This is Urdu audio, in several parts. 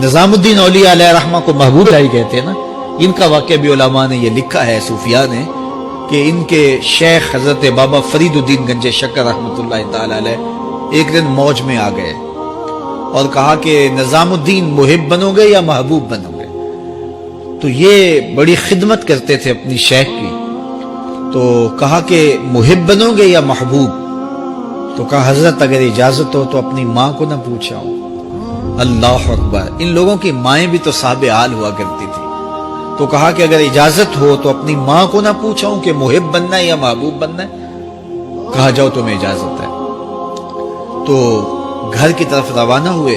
نظام الدین اولیاء علیہ رحمہ کو محبوب الہی کہتے ہیں نا. ان کا واقعہ بھی علماء نے یہ لکھا ہے، صوفیاء نے، کہ ان کے شیخ حضرت بابا فرید الدین گنج شکر رحمۃ اللہ تعالی علیہ ایک دن موج میں آ گئے اور کہا کہ نظام الدین محب بنو گے یا محبوب بنو گے؟ تو یہ بڑی خدمت کرتے تھے اپنی شیخ کی، تو کہا کہ محب بنو گے یا محبوب؟ تو کہا حضرت اگر اجازت ہو تو اپنی ماں کو نہ پوچھاؤں. اللہ اکبر! ان لوگوں کی مائیں بھی تو صاحب حال ہوا کرتی تھی. تو کہا کہ اگر اجازت ہو تو اپنی ماں کو نہ پوچھاؤں کہ محب بننا ہے یا محبوب بننا ہے؟ کہا جاؤ تمہیں اجازت ہے. تو گھر کی طرف روانہ ہوئے.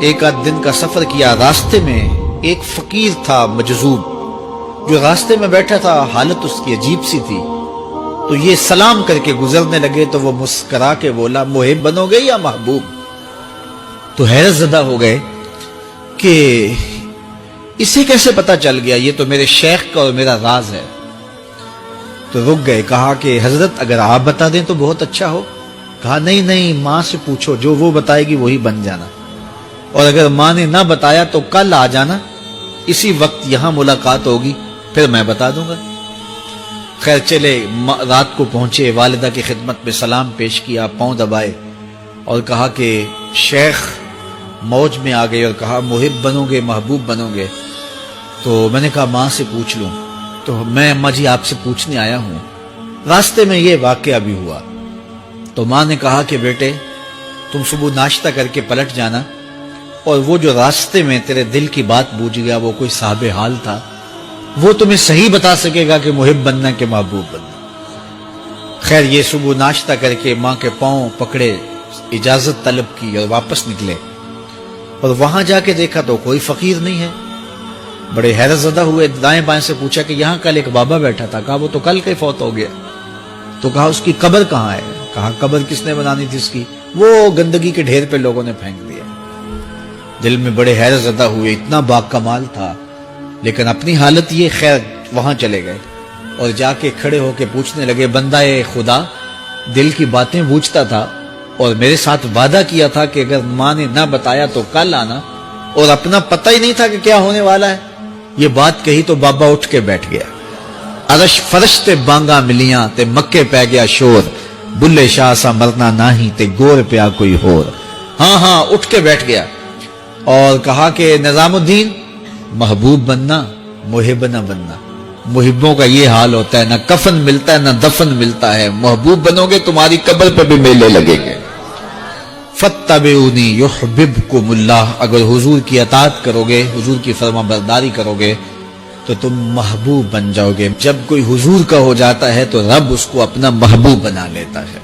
ایک آدھ دن کا سفر کیا. راستے میں ایک فقیر تھا مجذوب، جو راستے میں بیٹھا تھا، حالت اس کی عجیب سی تھی. تو یہ سلام کر کے گزرنے لگے تو وہ مسکرا کے بولا محب بنو گے یا محبوب؟ تو حیرت زدہ ہو گئے کہ اسے کیسے پتا چل گیا، یہ تو میرے شیخ کا اور میرا راز ہے. تو رک گئے. کہا کہ حضرت اگر آپ بتا دیں تو بہت اچھا ہو. کہا نہیں ماں سے پوچھو، جو وہ بتائے گی وہی بن جانا، اور اگر ماں نے نہ بتایا تو کل آ جانا، اسی وقت یہاں ملاقات ہوگی، پھر میں بتا دوں گا. خیر چلے. رات کو پہنچے، والدہ کی خدمت میں سلام پیش کیا، پاؤں دبائے اور کہا کہ شیخ موج میں آ گئے اور کہا محب بنو گے محبوب بنو گے؟ تو میں نے کہا ماں سے پوچھ لوں. تو میں اماں جی آپ سے پوچھنے آیا ہوں، راستے میں یہ واقعہ بھی ہوا. تو ماں نے کہا کہ بیٹے تم صبح ناشتہ کر کے پلٹ جانا، اور وہ جو راستے میں تیرے دل کی بات بوجھ گیا، وہ کوئی صاحب حال تھا، وہ تمہیں صحیح بتا سکے گا کہ محب بننا کہ محبوب بننا. خیر یہ صبح ناشتہ کر کے ماں کے پاؤں پکڑے، اجازت طلب کی اور واپس نکلے. اور وہاں جا کے دیکھا تو کوئی فقیر نہیں ہے. بڑے حیرت زدہ ہوئے. دائیں بائیں سے پوچھا کہ یہاں کل ایک بابا بیٹھا تھا. کہا وہ تو کل کے فوت ہو گیا. تو کہا اس کی قبر کہاں ہے؟ کہا قبر کس نے بنانی تھی اس کی؟ وہ گندگی کے ڈھیر پہ لوگوں نے پھینک دیا. دل میں بڑے حیرت زدہ ہوئے. اتنا با کمال تھا، لیکن اپنی حالت یہ. خیر وہاں چلے گئے اور جا کے کھڑے ہو کے پوچھنے لگے بندہ خدا دل کی باتیں بوجھتا تھا، اور میرے ساتھ وعدہ کیا تھا کہ اگر ماں نے نہ بتایا تو کل آنا، اور اپنا پتہ ہی نہیں تھا کہ کیا ہونے والا ہے. یہ بات کہی تو بابا اٹھ کے بیٹھ گیا. عرش فرش تے بانگا ملیاں تے مکے پہ گیا شور، بلے شاہ سا مرنا ناہی تے گور پیا کوئی ہور. ہاں اٹھ کے بیٹھ گیا اور کہا کہ نظام الدین محبوب بننا محب نہ بننا. محبوں کا یہ حال ہوتا ہے، نہ کفن ملتا ہے نہ دفن ملتا ہے. محبوب بنو گے تمہاری قبر پہ بھی میلے لگیں گے. فاتبعونی یحببکم اللہ. اگر حضور کی اطاعت کرو گے، حضور کی فرما برداری کرو گے تو تم محبوب بن جاؤ گے. جب کوئی حضور کا ہو جاتا ہے تو رب اس کو اپنا محبوب بنا لیتا ہے.